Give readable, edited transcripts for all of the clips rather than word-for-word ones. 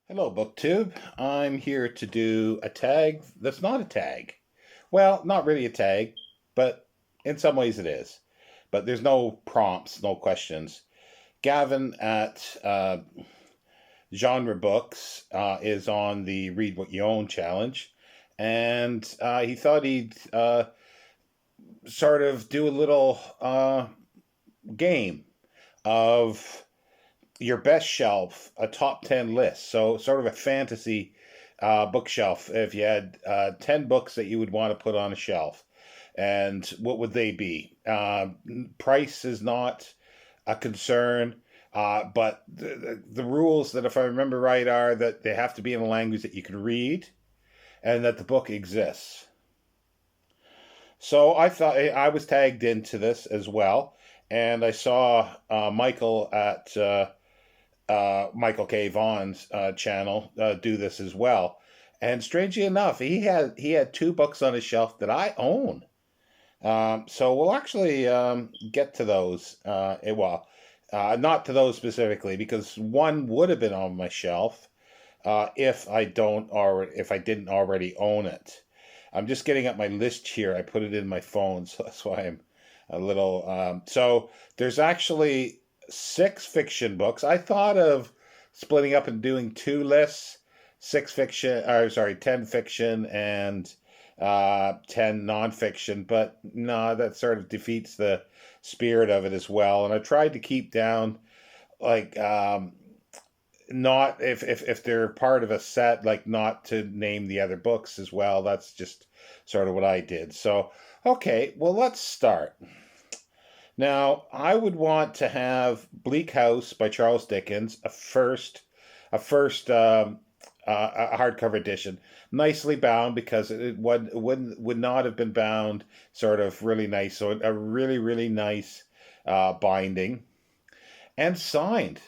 Hello, BookTube. I'm here to do a tag that's not a tag. Well, not really a tag, but in some ways it is. But there's no prompts, no questions. Gavin at Genre Books is on the Read What You Own challenge, and he thought he'd sort of do a little game of your best shelf, a top 10 list. So, sort of a fantasy bookshelf. If you had 10 books that you would want to put on a shelf, and what would they be? Price is not a concern. But the rules that, if I remember right, are that they have to be in a language that you can read and that the book exists. So I thought I was tagged into this as well, and I saw Michael at Michael K. Vaughan's channel do this as well. And strangely enough, he had two books on his shelf that I own. So we'll actually get to those. Not to those specifically, because one would have been on my shelf if I didn't already own it. I'm just getting up my list here. I put it in my phone, so that's why I'm a little. So there's actually six fiction books. I thought of splitting up and doing two lists: six fiction, or sorry, 10 fiction and 10 nonfiction. But no, that sort of defeats the spirit of it as well. And I tried to keep down like not if they're part of a set, like not to name the other books as well. That's just sort of what I did. So okay, well, let's start. Now, I would want to have Bleak House by Charles Dickens, a hardcover edition, nicely bound, because it would not have been bound sort of really nice. So a really really nice binding, and signed,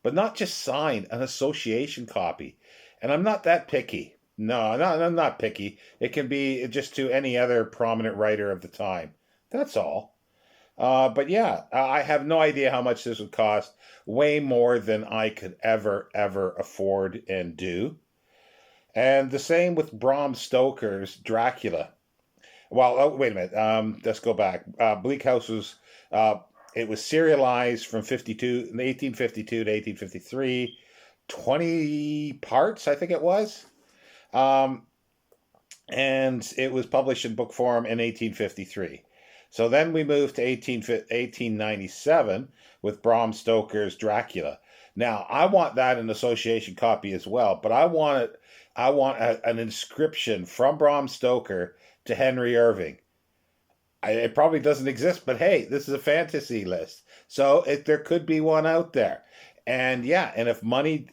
but not just signed, an association copy. And I'm not that picky. No, I'm not picky. It can be just to any other prominent writer of the time. That's all. But yeah, I have no idea how much this would cost. Way more than I could ever afford and do. And the same with Bram Stoker's Dracula. Well, oh, wait a minute. Let's go back. Bleak House was it was serialized from 1852 to 1853, 20 parts, I think it was. Um, and it was published in book form in 1853. So then we moved to 1897 with Bram Stoker's Dracula. Now, I want that an association copy as well, but an inscription from Bram Stoker to Henry Irving. It probably doesn't exist, but hey, this is a fantasy list, so there could be one out there. And yeah, and if money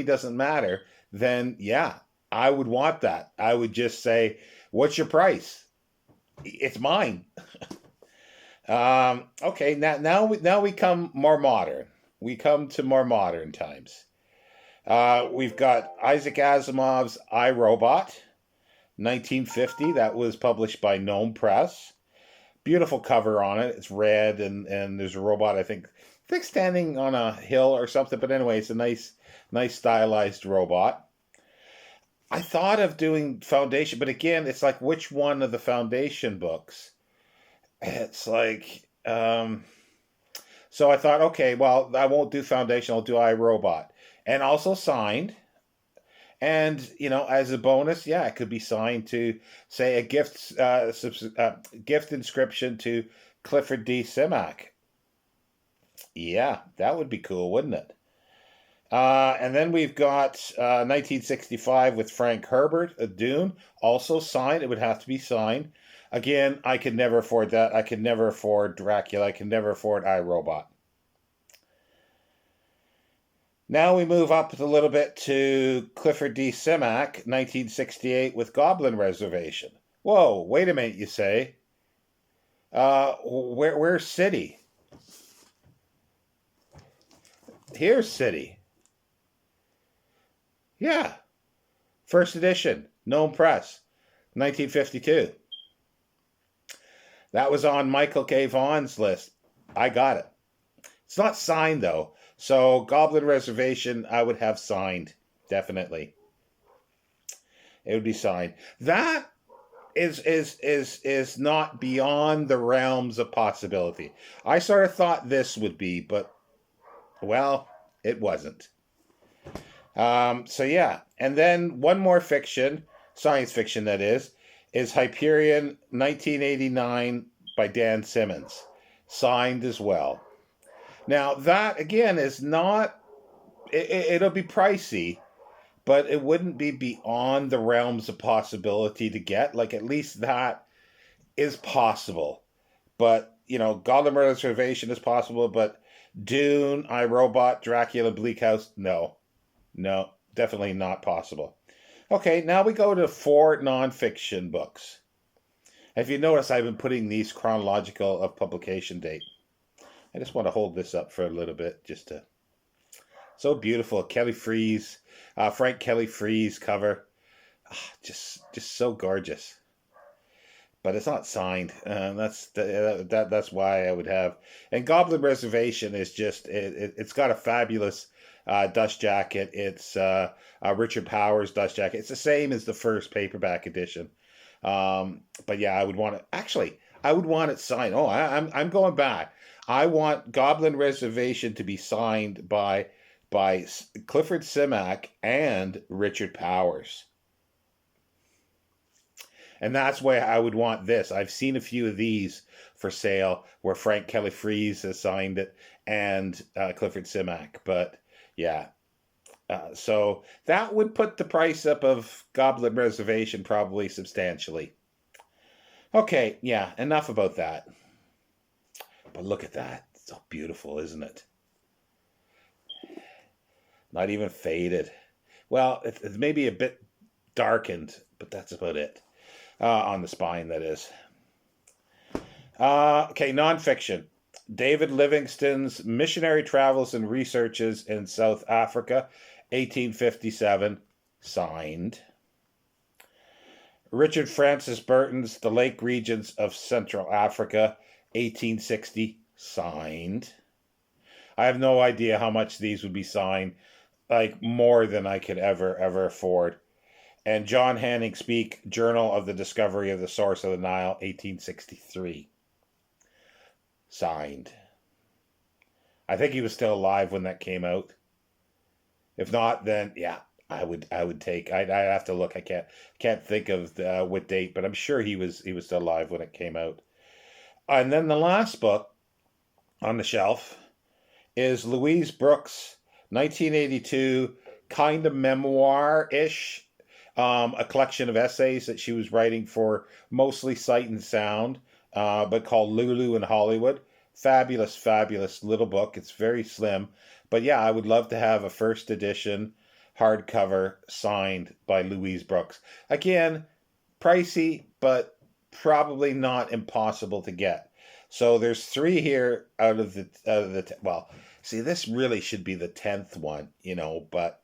doesn't matter, then yeah, I would want that. I would just say, "What's your price?" It's mine. Okay, now we come more modern. We come to more modern times. We've got Isaac Asimov's I, Robot, 1950. That was published by Gnome Press. Beautiful cover on it. It's red, and there's a robot, I think standing on a hill or something. But anyway, it's a nice stylized robot. I thought of doing Foundation, but again, it's like, which one of the Foundation books? It's like, so I thought, okay, well, I won't do Foundation. I'll do iRobot, and also signed. And as a bonus, yeah, it could be signed to, say, a gift inscription to Clifford D. Simak. Yeah, that would be cool, wouldn't it? And then we've got 1965 with Frank Herbert, a Dune, also signed. It would have to be signed. Again, I could never afford that. I could never afford Dracula. I could never afford iRobot. Now we move up a little bit to Clifford D. Simak, 1968, with Goblin Reservation. Whoa, wait a minute, you say. Where's City? Here's City. Yeah, first edition, Gnome Press, 1952. That was on Michael K. Vaughan's list. I got it. It's not signed, though. So Goblin Reservation, I would have signed. definitely. It would be signed. That is not beyond the realms of possibility. I sort of thought this would be, but well, it wasn't. So yeah, and then one more fiction, science fiction that is Hyperion 1989 by Dan Simmons, signed as well. Now that again is not. It'll be pricey, but it wouldn't be beyond the realms of possibility to get. Like at least that is possible. But Goblin Reservation is possible. But Dune, I, Robot, Dracula, Bleak House, no, definitely not possible. Okay, now we go to 4 nonfiction books. If you notice, I've been putting these chronological of publication date. I just want to hold this up for a little bit, just to. So beautiful, Kelly Freas, Frank Kelly Freas cover, just so gorgeous. But it's not signed. That's why I would have. And Goblin Reservation is just it's got a fabulous dust jacket. It's Richard Powers dust jacket. It's the same as the first paperback edition. But yeah, I would want it. Actually, I would want it signed. Oh, I'm going back. I want Goblin Reservation to be signed by Clifford Simak and Richard Powers. And that's why I would want this. I've seen a few of these for sale where Frank Kelly Freas has signed it and Clifford Simak. But yeah, so that would put the price up of Goblin Reservation probably substantially. Okay, yeah, enough about that. But look at that. It's so beautiful, isn't it? Not even faded. Well, it's maybe a bit darkened, but that's about it. On the spine, that is. Okay, nonfiction. David Livingstone's Missionary Travels and Researches in South Africa, 1857, signed. Richard Francis Burton's The Lake Regions of Central Africa, 1860, signed. I have no idea how much these would be signed, like more than I could ever afford. And John Hanning Speke, Journal of the Discovery of the Source of the Nile, 1863, signed. I think he was still alive when that came out. If not, then yeah, I would take. I'd have to look. I can't think of what date, but I'm sure he was still alive when it came out. And then the last book on the shelf is Louise Brooks' 1982 kind of memoir-ish, a collection of essays that she was writing for mostly Sight and Sound, but called Lulu in Hollywood. Fabulous, fabulous little book. It's very slim. But yeah, I would love to have a first edition hardcover signed by Louise Brooks. Again, pricey, but probably not impossible to get. So there's 3 here out of the well, see, this really should be the 10th one, but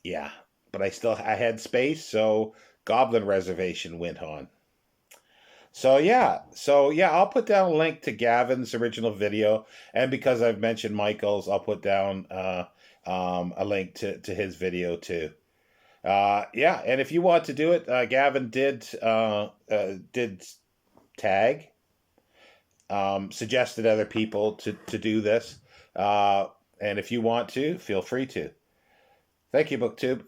yeah, but I had space, so Goblin Reservation went on. So yeah, I'll put down a link to Gavin's original video, and because I've mentioned Michael's, I'll put down a link to his video too. Yeah, and if you want to do it, Gavin did tag, suggested other people to do this, and if you want to, feel free to. Thank you, BookTube.